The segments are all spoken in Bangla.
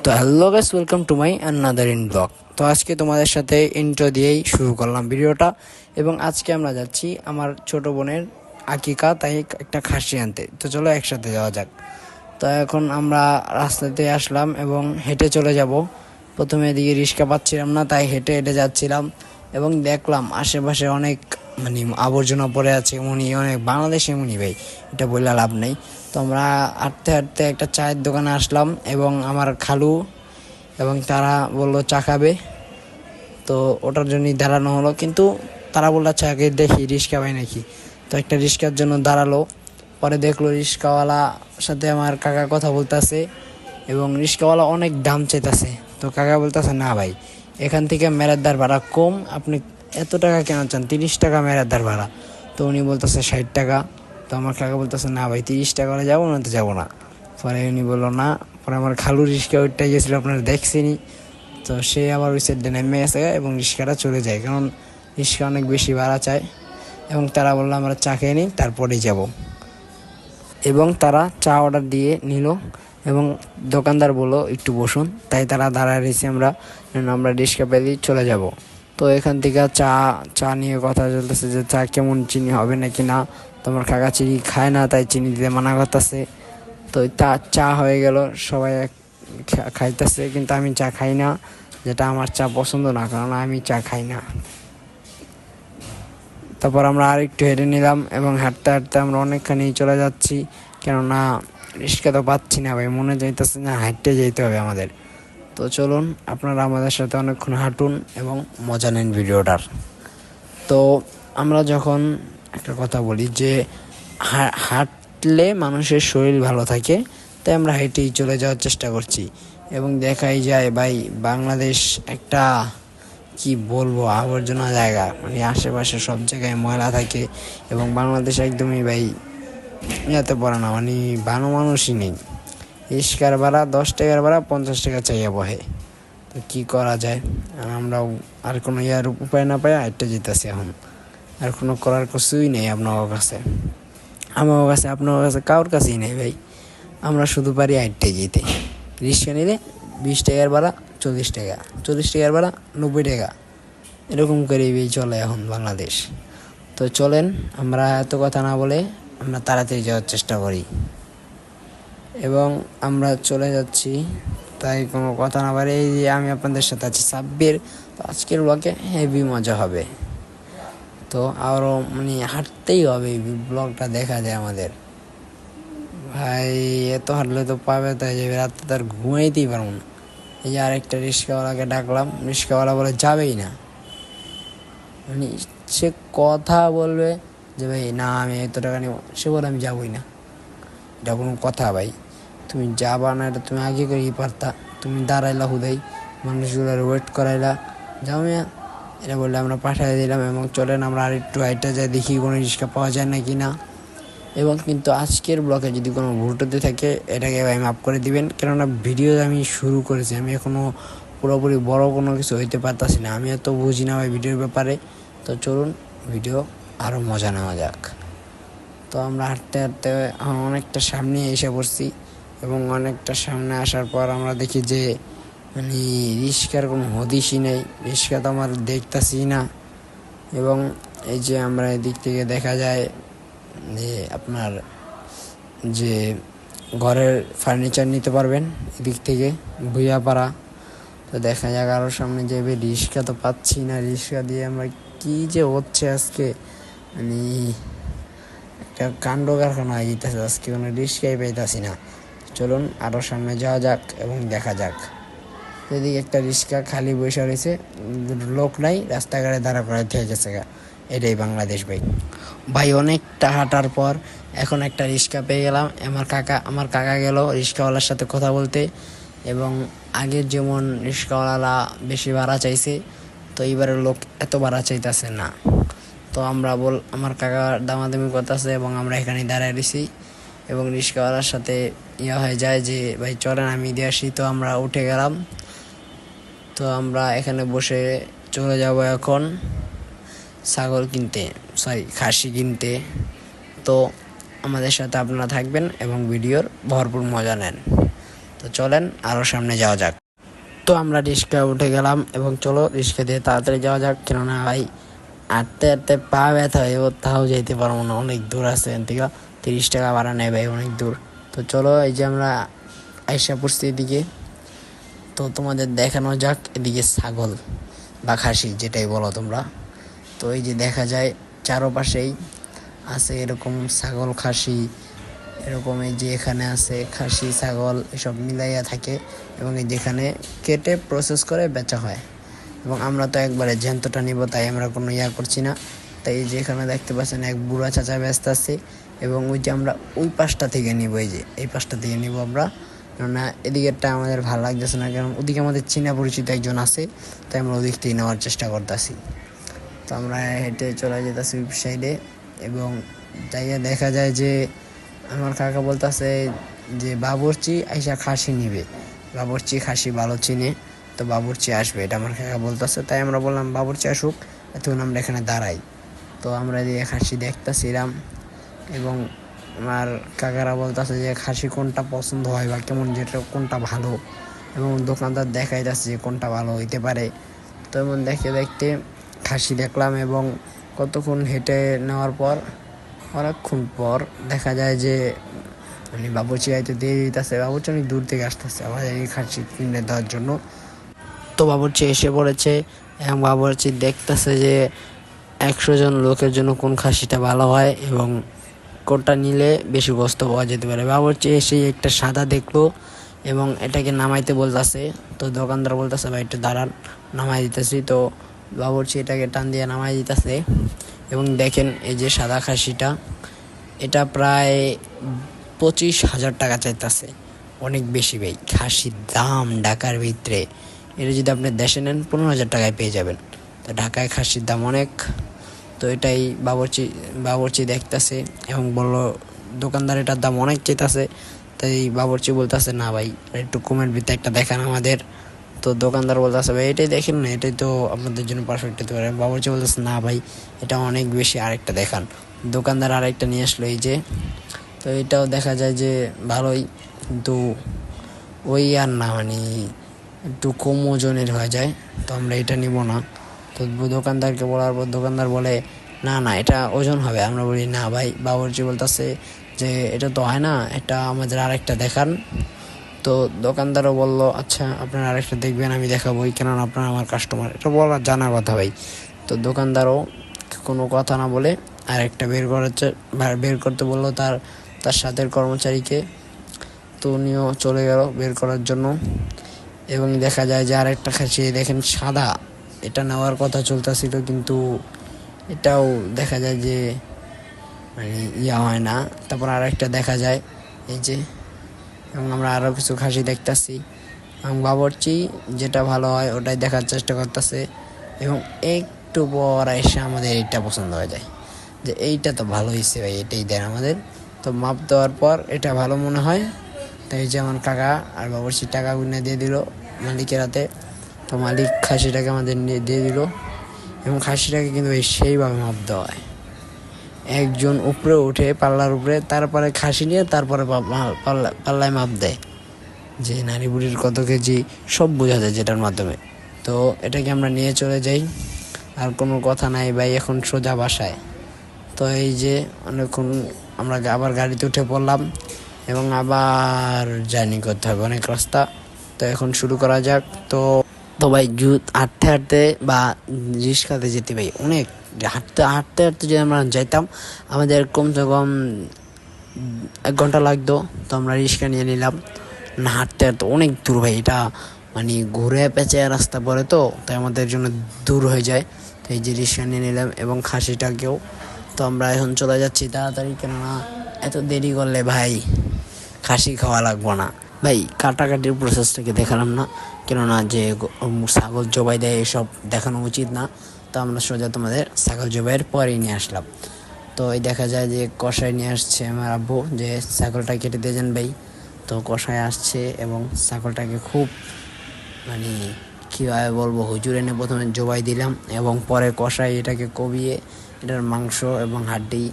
তো hello guys, welcome to my another in blog. তো আজকে তোমাদের সাথে ইন্ট্রো দিয়েই শুরু করলাম ভিডিওটা। এবং আজকে আমরা যাচ্ছি আমার ছোট বোনের আকিকা, তাই একটা খাসি আনতে। তো চলো একসাথে যাওয়া যাক। তো এখন আমরা রাস্তাতে আসলাম এবং হেঁটে চলে যাব। প্রথমে এদিকে রিক্সা পাচ্ছিলাম না, তাই হেঁটে হেঁটে যাচ্ছিলাম এবং দেখলাম আশেপাশে অনেক আবর্জনা পড়ে আছে। অনেক বাংলাদেশে ভাই, এটা বললে লাভ নেই। তো আমরা হাঁটতে হাঁটতে একটা চায়ের দোকানে আসলাম এবং আমার খালু এবং তারা বললো চা খাবে। তো ওটার জন্যই দাঁড়ানো হলো, কিন্তু তারা বললো চাকে দেখি রিক্সা পাই নাকি। তো একটা রিক্সার জন্য দাঁড়ালো। পরে দেখলো রিক্সাওয়ালা সাথে আমার কাকা কথা বলতেছে এবং রিক্সাওয়ালা অনেক দাম চাইতেছে। তো কাকা বলতেছে, না ভাই, এখান থেকে মেরাদার ভাড়া কম, আপনি এত টাকা কেন চান? 30 টাকা মেরাদার ভাড়া। তো উনি বলতেছে 60 টাকা। তো আমার কাকা বলতেছে, না ভাই, 30 টাকা করে যাবো না, তো যাবো না। পরে উনি বললো না। পরে আমার খালু রিক্সা ওইটাই গেছিলো, আপনারা দেখছিনি। তো সে আবার ওই সাইডে নেমে গেছে এবং রিক্সাটা চলে যায়, কারণ রিক্সা অনেক বেশি ভাড়া চায়। এবং তারা বললো আমরা চা খেয়ে নিই, তারপরেই যাব। এবং তারা চা অর্ডার দিয়ে নিল এবং দোকানদার বললো একটু বসুন, তাই তারা দাঁড়ায় রয়েছি আমরা রিক্সা পেলেই চলে যাব। তো এখান থেকে চা চা নিয়ে কথা চলতেছে যে চা কেমন, চিনি হবে নাকি না। তোমার কাকা চিনি খায় না, তাই চিনি দিতে মানা করতেছে। তো তা চা হয়ে গেল, সবাই খাইতেছে, কিন্তু আমি চা খাই না, যেটা আমার চা পছন্দ না, কারণ আমি চা খাই না। তারপর আমরা আরেকটু হেঁটে নিলাম এবং হাঁটতে হাঁটতে আমরা অনেকখানি চলে যাচ্ছি, কেননা রিক্সা তো পাচ্ছি না ভাই, মনে চাইতেছে না হাঁটতে যেতে হবে আমাদের। তো চলুন, আপনারা আমাদের সাথে অনেকক্ষণ হাঁটুন এবং মজা নেন ভিডিওটার। তো আমরা যখন একটা কথা বলি যে হাঁটলে মানুষের শরীর ভালো থাকে, তাই আমরা হেঁটেই চলে যাওয়ার চেষ্টা করছি। এবং দেখাই যায় ভাই, বাংলাদেশ একটা কি বলবো আবর্জনা জায়গা, আশেপাশে সব জায়গায় ময়লা থাকে এবং বাংলাদেশ একদমই ভাই ইয়াতে পড়ে না, ভালো মানুষই নেই। রিক্সার ভাড়া 10 টাকার ভাড়া 50 টাকা চাইয়া বহে। তো কী করা যায়, আমরাও আর কোনো উপায় না পাই আটটা যেতেছি এখন। আর কোনো করার কিছুই নেই আপনার কাছে, আমার কাছে, আপনার কাছে, কারোর কাছেই নেই ভাই। আমরা শুধু পারি আটটায় যেতে। রিক্সা নিলে 20 টাকার ভাড়া 40 টাকা, 40 টাকার ভাড়া 90 টাকা, এরকম করেই চলে এখন বাংলাদেশ। তো চলেন, আমরা এত কথা না বলে আমরা তাড়াতাড়ি যাওয়ার চেষ্টা করি এবং আমরা চলে যাচ্ছি। তাই কোনো কথা না বলে এই যে আমি আপনাদের সাথে আছি সাব্বির। তো আজকের ব্লগে হেভি মজা হবে। তো আরও হাঁটতেই হবে, এই ব্লগটা দেখা যায় আমাদের ভাই। এত হাঁটলে তো পাবে, তাই যাবে রাত্রে তার ঘুমাইতেই পারবো না। এই যে আরেকটা রিক্সাওয়ালাকে ডাকলাম, রিক্সাওয়ালা বলে যাবেই না। সে কথা বলবে যে ভাই না, আমি এত টাকা নেব, সে বলে আমি যাবই না। এটা কোনো কথা ভাই? তুমি যাবা না, এটা তুমি আগে করেই পারতা। তুমি দাঁড়াইলা হুদাই, মানুষগুলোর ওয়েট করাইলা, যাও মিয়া। এটা বললে আমরা পাঠিয়ে দিলাম এবং চলেন আমরা আরেকটু হাইটে যাই, দেখি কোনো রিক্সা পাওয়া যায় নাকি না। এবং কিন্তু আজকের ব্লগে যদি কোনো ভুল টুটি থাকে, এটাকে ভাই মাফ করে দিবেন, কেননা ভিডিও আমি শুরু করেছি, আমি এখনও পুরোপুরি বড় কোনো কিছু হইতে পারতাছি না, আমি এত বুঝি না ভাই ভিডিওর ব্যাপারে। তো চলুন ভিডিও আরও মজা নেওয়া যাক। তো আমরা হাঁটতে হাঁটতে অনেকটা সামনে এসে পড়ছি এবং অনেকটা সামনে আসার পর আমরা দেখি যে রিক্সার কোনো হদিশই নেই, রিক্সা তো আমার দেখতেছি না। এবং এই যে আমরা এদিক থেকে দেখা যায় যে আপনার যে ঘরের ফার্নিচার নিতে পারবেন এদিক থেকে ভুইয়াপাড়া। তো দেখা যাক আরও সামনে যাবে, রিক্সা তো পাচ্ছি না। রিক্সা দিয়ে আমরা কি যে হচ্ছে আজকে, একটা কাণ্ড কারখানা হয়ে যেতেছে আজকে, কোনো রিক্সাই পাইতেছি না। চলুন আরও সামনে যাওয়া যাক এবং দেখা যাক। এদিকে একটা রিক্সা খালি বসে রয়েছে, লোক নাই, রাস্তাঘাটে দাঁড়া করে থেকে গেছে। এটাই বাংলাদেশ ভাই। ভাই অনেকটা হাঁটার পর এখন একটা রিক্সা পেয়ে গেলাম। আমার কাকা গেল রিক্সাওয়ালার সাথে কথা বলতে, এবং আগের যেমন রিক্সাওয়ালা বেশি ভাড়া চাইছে, তো এইবারের লোক এত ভাড়া চাইতেছে না। তো আমার কাকা দামাদামি করতেছে এবং আমরা এখানে দাঁড়ায় রয়েছি এবং রিক্সাওয়ালার সাথে হয়ে যায় যে ভাই চলেন আমি দিয়ে আসি। তো আমরা উঠে গেলাম। তো আমরা এখানে বসে চলে যাব এখন খাসি কিনতে। তো আমাদের সাথে আপনারা থাকবেন এবং ভিডিওর ভরপুর মজা নেন। তো চলেন আরও সামনে যাওয়া যাক। তো আমরা রিক্সা উঠে গেলাম এবং চলো রিক্সা দিয়ে তাড়াতাড়ি যাওয়া যাক, কেননা ভাই হাঁটতে হাঁটতে পা ব্যথা হয়ে তাও যেতে পারবো না, অনেক দূর আছে এখান থেকে। 30 টাকা ভাড়া নেয় ভাই, অনেক দূর। তো চলো এই যে আমরা আইসা পড়ছি এদিকে। তো তোমাদের দেখানো যাক এদিকে ছাগল বা খাসি যেটাই বলো তোমরা। তো এই যে দেখা যায় চারপাশেই আছে এরকম ছাগল খাসি, এরকম এই যে এখানে আছে খাসি ছাগল এসব মিলাইয়া থাকে, এবং এই যেখানে কেটে প্রসেস করে বেচা হয়। এবং আমরা তো একবারে জ্যান্তটা নিব, তাই আমরা কোনো করছি না। তাই এই যে এখানে দেখতে পাচ্ছেন এক বুড়া চাচা ব্যস্ত আছে, এবং ওই যে আমরা ওই পাশটা থেকে নিব, এই যে এই পাশটা থেকে নিব আমরা, কেননা এদিকেরটা আমাদের ভালো লাগতেছে না, কারণ ওদিকে আমাদের চীনা পরিচিত একজন আছে, তাই আমরা ওদিক থেকে নেওয়ার চেষ্টা করতেছি। তো আমরা হেঁটে চলে যেতেছি ওই সাইডে, এবং যাইয়া দেখা যায় যে আমার কাকা বলতেছে যে বাবুর্চি আইসা খাসি নিবে, বাবুর্চি খাসি ভালো চিনে, তো বাবুর্চি আসবে, এটা আমার কাকা বলতেছে। তাই আমরা বললাম বাবুর্চি আসুক, তখন আমরা এখানে দাঁড়াই। তো আমরা দিয়ে খাসি দেখতেছিলাম, এবং আমার কাকারা বলতেছে যে খাসি কোনটা পছন্দ হয় বা কেমন, যেটা কোনটা ভালো, এবং দোকানদার দেখাইতেছে যে কোনটা ভালো হইতে পারে। তো এমন দেখতে দেখতে খাসি দেখলাম, এবং কতক্ষণ হেঁটে নেওয়ার পর অনেকক্ষণ পর দেখা যায় যে মানে বাবুর্চি আইতে দিয়ে দিতেছে, বাবুর্চি অনেক দূর থেকে আসতেছে আমাদের এই খাসি কিনে দেওয়ার জন্য। তো বাবুর্চি এসে পড়েছে, এবং বাবুর্চি দেখতেছে যে 100 জন লোকের জন্য কোন খাসিটা ভালো হয় এবং কোনটা নিলে বেশি গোস্ত পাওয়া যেতে পারে। বাবুর্চি এসে একটা সাদা দেখলো এবং এটাকে নামাইতে বলতেছে। তো দোকানদার বলতেছে ভাই একটু দাঁড়ান, নামাই দিতেছি। তো বাবুর্চি এটাকে টান দিয়ে নামাই দিতেছে, এবং দেখেন এই যে সাদা খাসিটা, এটা প্রায় 25,000 টাকা চাইতেছে, অনেক বেশি ভাই। খাসির দাম ঢাকার ভিতরে, এটা যদি আপনি দেশে নেন 15,000 টাকায় পেয়ে যাবেন। তো ঢাকায় খাসির দাম অনেক। তো এটাই বাবুর্চি দেখতেছে এবং বললো দোকানদার এটার দাম অনেক চাইতেছে। তাই বাবুর্চি বলতেছে না ভাই একটু কমের ভিতরে একটা দেখান আমাদের। তো দোকানদার বলতেছে ভাই এটাই দেখেন না, এটাই তো আপনাদের জন্য পারফেক্ট হতে পারে। বাবুর্চি বলতেছে না ভাই এটা অনেক বেশি, আরেকটা দেখান। দোকানদার আরেকটা নিয়ে আসলো এই যে। তো এটাও দেখা যায় যে ভালোই, কিন্তু ওই আর না, মানে একটু কম ওজনের হয়ে যায়, তো আমরা এটা নিব না। তো দোকানদারকে বলার পর দোকানদার বলে না না এটা ওজন হবে। আমরা বলি না ভাই, বাবুর্চি বলতেছে যে এটা তো হয় না, এটা আমাদের আরেকটা দেখান। তো দোকানদারও বলল আচ্ছা আপনারা আরেকটা দেখবেন, আমি দেখাবোই, কেননা আপনারা আমার কাস্টমার, এটা বলার জানার কথা ভাই। তো দোকানদারও কোনো কথা না বলে আরেকটা বের করতে বললো তার সাথের কর্মচারীকে। তো উনিও চলে গেল বের করার জন্য, এবং দেখা যায় যে আরেকটা খাসি দেখেন সাদা, এটা নেওয়ার কথা চলতেছিল, কিন্তু এটাও দেখা যায় যে মানে হয় না। তারপর আরেকটা দেখা যায় এই যে, এবং আমরা আরও কিছু খাসি দেখতেছি, এবং বাবুর্চি যেটা ভালো হয় ওটাই দেখার চেষ্টা করতেছে। এবং একটু পর এসে আমাদের এইটা পছন্দ হয়ে যায় যে এইটা তো ভালো হয়েছে ভাই, এটাই দেন আমাদের। তো মাপ দেওয়ার পর এটা ভালো মনে হয়, তাই যে আমার কাকা আর বাবুর্চি টাকা গুনে দিয়ে দিল মালিকের হাতে। তো মালিক খাসিটাকে আমাদের দিয়ে দিল, এবং খাসিটাকে কিন্তু সেইভাবে মাপ দেওয়া হয়, একজন উপরে উঠে পাল্লার উপরে, তারপরে খাসি নিয়ে তারপরে পাল্লায় মাপ দেয় যে নারী বুড়ির কত কেজি, সব বোঝা যায় যেটার মাধ্যমে। তো এটাকে আমরা নিয়ে চলে যাই, আর কোনো কথা নাই ভাই, এখন সোজা বাসায়। তো এই যে অনেকক্ষণ আমরা আবার গাড়িতে উঠে পড়লাম, এবং আবার জার্নি করতে হবে অনেক রাস্তা। তো এখন শুরু করা যাক। তো ভাই হাঁটতে হাঁটতে বা রিক্সাতে যেতে ভাই অনেক, হাঁটতে হাঁটতে হাঁটতে যদি আমরা যাইতাম আমাদের কমসে কম 1 ঘন্টা লাগতো। তো আমরা রিক্সা নিয়ে নিলাম, না হাঁটতে হাঁটতে অনেক দূর ভাই, এটা মানে ঘুরে পেঁচে রাস্তা পড়ে, তো তাই আমাদের জন্য দূর হয়ে যায়। তো এই যে রিক্সা নিয়ে নিলাম এবং খাসিটাকেও। তো আমরা এখন চলে যাচ্ছি তাড়াতাড়ি, কেননা এত দেরি করলে ভাই খাসি খাওয়া লাগবো না ভাই। কাটাকাটির প্রসেসটাকে দেখালাম না, কেননা যে ছাগল জবাই দেয় এসব দেখানো উচিত না। তো আমরা সোজা তোমাদের ছাগল জবাইয়ের পরেই নিয়ে আসলাম। তো এই দেখা যায় যে কষাই নিয়ে আসছে আমার আব্বু, যে ছাগলটা কেটে দিয়ে যান ভাই। তো কষাই আসছে এবং ছাগলটাকে খুব মানে কীভাবে বলবো, হুজুর এনে প্রথমে জবাই দিলাম, এবং পরে কষাই এটাকে কবিয়ে এটার মাংস এবং হাড্ডি,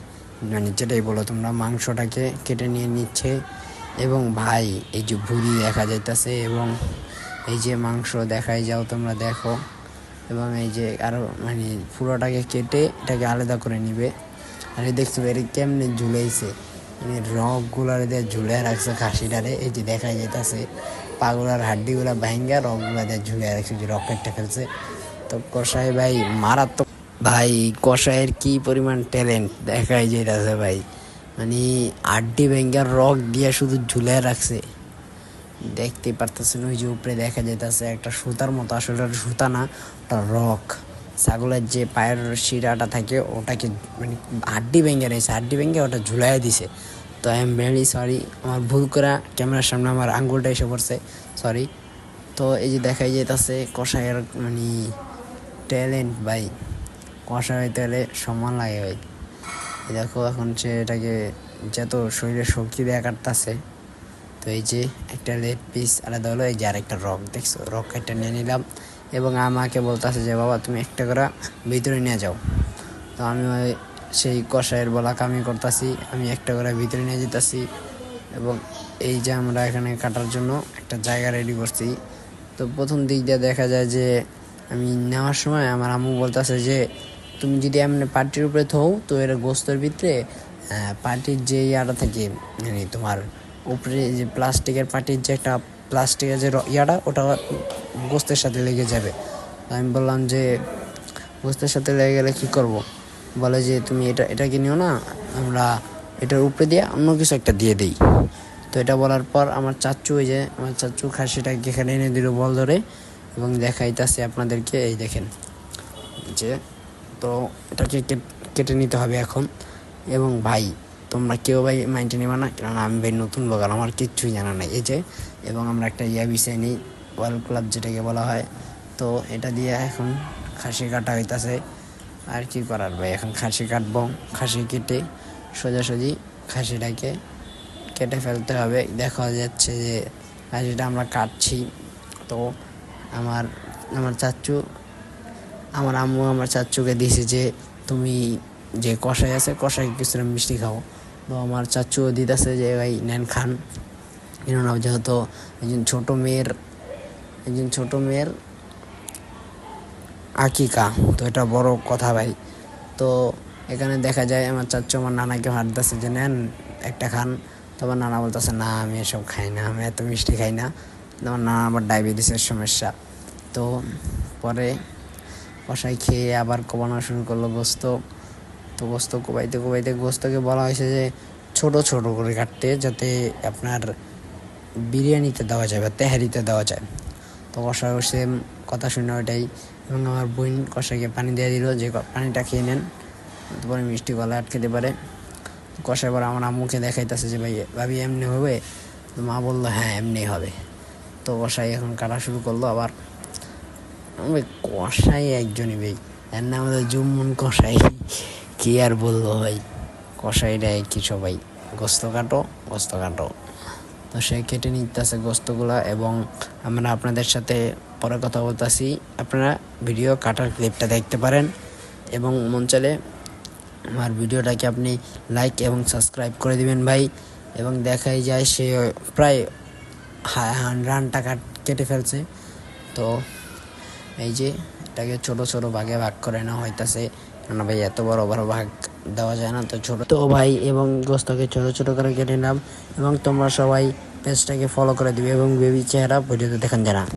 মানে যেটাই বলো তোমরা, মাংসটাকে কেটে নিয়ে নিচ্ছে, এবং ভাই এই যে ভুঁড়ি দেখা যাইতেছে এবং এই যে মাংস দেখাই যাও তোমরা দেখো, এবং এই যে আরো মানে পুরোটাকে কেটে এটাকে আলাদা করে নিবে। আর এই দেখছো এর কেমনে ঝুলাইছে, রক গুলার দিয়ে ঝুলে রাখছে খাসিটারে। এই যে দেখা যাইতেছে পাগুলার হাড্ডি গুলা ভাঙ্গা রক গুলা দিয়ে ঝুলে রাখছে, যে রকেটটা ফেলছে। তো কষাই ভাই মারাত্মক ভাই, কষাইয়ের কি পরিমাণ ট্যালেন্ট দেখাই যাইতেছে ভাই, মানে হাড্ডি ভাঙ্গার রক দিয়ে শুধু ঝুলে রাখছে। দেখতে পারতেছেন ওই যে উপরে দেখা যাইতেছে একটা সুতার মতো, আসলে ওটা সুতা না, ওটা রক। ছাগলের যে পায়ের শিরাটা থাকে ওটাকে মানে হাড্ডি ভেঙে রয়েছে, হাড্ডি ভেঙে ওটা ঝুলাই দিছে। তো আই এম ভেরি সরি, আমার ভুল করা ক্যামেরার সামনে আমার আঙ্গুলটা এসে পড়ছে, সরি। তো এই যে দেখাই যেতেছে কষাইয়ের মানে ট্যালেন্ট ভাই, কষা হইতে হলে সম্মান লাগে ভাই। দেখো এখন সে এটাকে যত শরীরে শক্তি দেয়া কাটতেছে। তো এই যে একটা লেগ পিস আলাদা হলো, এই যে আরেকটা রক দেখছো, রক একটা নিয়ে নিলাম এবং আমাকে বলতেছে যে বাবা তুমি একটা করে ভিতরে নিয়ে যাও। তো আমি সেই কষাইয়ের বলা কামি করতেছি, আমি একটা করে ভিতরে নিয়ে যেতেছি। এবং এই যে আমরা এখানে কাটার জন্য একটা জায়গা রেডি করছি। তো প্রথম দিক দিয়ে দেখা যায় যে আমি নেওয়ার সময় আমার আম্মু বলতেছে যে তুমি যদি এমনি পাটির উপরে থও তো এর গোস্তর ভিতরে পাটির যে ইয়াটা থাকে, মানে তোমার উপরে যে প্লাস্টিকের পাটির যে একটা প্লাস্টিকের যে ইয়াটা, ওটা গোস্তের সাথে লেগে যাবে। আমি বললাম যে গোস্তের সাথে লেগে গেলে কী করব? বলে যে তুমি এটাকে নিও না, আমরা এটার উপরে দিয়ে অন্য কিছু একটা দিয়ে দিই। তো এটা বলার পর আমার চাচ্চু, ওই যে আমার চাচ্চু খাসিটাকে এখানে এনে দিল বল ধরে, এবং দেখাইতেছে আপনাদেরকে, এই দেখেন যে। তো এটাকে কেটে নিতে হবে এখন। এবং ভাই তোমরা কেউ ভাই মাইন্ডে নেবা না, কারণ আমি ভাই নতুন ব্লগার, আমার কিচ্ছুই জানা নাই। এই যে এবং আমরা একটা বিছাই নিই, ওয়াল ক্লাব যেটাকে বলা হয়। তো এটা দিয়ে এখন খাসি কাটা হইতাছে। আর কি করার ভাই, এখন খাসি কাটবো, খাসি কেটে সোজাসুজি খাসিটাকে কেটে ফেলতে হবে। দেখা যাচ্ছে যে খাসিটা আমরা কাটছি। তো আমার আমার চাচ্চু, আমার আম্মু আমার চাচ্চুকে দিয়েছে যে তুমি যে কষাই আছে কষাই কিছুটা মিষ্টি খাও। তো আমার চাচ্চুও দিতেছে যে ভাই নেন খান, কেননা যেহেতু একজন ছোটো মেয়ের আকিকা, তো এটা বড় কথা ভাই। তো এখানে দেখা যায় আমার চাচ্চু আমার নানাকে হাত দিচ্ছে যে নেন একটা খান। তো আমার নানা বলতেছে না আমি এসব খাই না, আমি এত মিষ্টি খাই না। আমার নানা আবার ডায়াবেটিসের সমস্যা। তো পরে কষাই খেয়ে আবার কোবানো শুরু করলো গোস্ত। তো গোস্ত কোবাইতে গোস্তকে বলা হয়েছে যে ছোট ছোট করে কাটতে, যাতে আপনার বিরিয়ানিতে দেওয়া যায় বা তেহারিতে দেওয়া যায়। তো কষাই সেম কথা শুনে ওইটাই, এবং আমার বোন কষাইকে পানি দিয়ে দিল যে পানিটা খেয়ে নেন, তারপরে মিষ্টি গলা আটকেতে পারে। কষাই পর আমার আম্মুকে দেখাইতেছে যে ভাই ভাবি এমনি হবে? তো মা বললো হ্যাঁ এমনি হবে। তো কষাই এখন কাটা শুরু করলো আবার। ভাই কষাই একজনই ভাই, এর নাম আমাদের জুম্মন কষাই, কি আর বলবো ভাই, কষাইটাই কি সবাই গোস্ত কাটো। তো সে কেটে নিতেছে গোস্তগুলা, এবং আমরা আপনাদের সাথে পরে কথা বলতেছি। আপনারা ভিডিও কাটার ক্লিপটা দেখতে পারেন, এবং মন চাইলে আমার ভিডিওটাকে আপনি লাইক এবং সাবস্ক্রাইব করে দিবেন ভাই। এবং দেখাই যায় সে প্রায় রানটা কেটে ফেলছে। তো এই যে এটাকে ছোট ছোট ভাগে ভাগ করে নেওয়া হইতাছে, কেন ভাই এত বড় বড় ভাগ দেওয়া যায় না, তো ছোট তো ভাই। এবং গোস্তকে ছোট ছোট করে কেটে নিলাম, এবং তোমরা সবাই পেজটাকে ফলো করে দিবে এবং বেবি চেহারা ভিডিওতে দেখান যারা।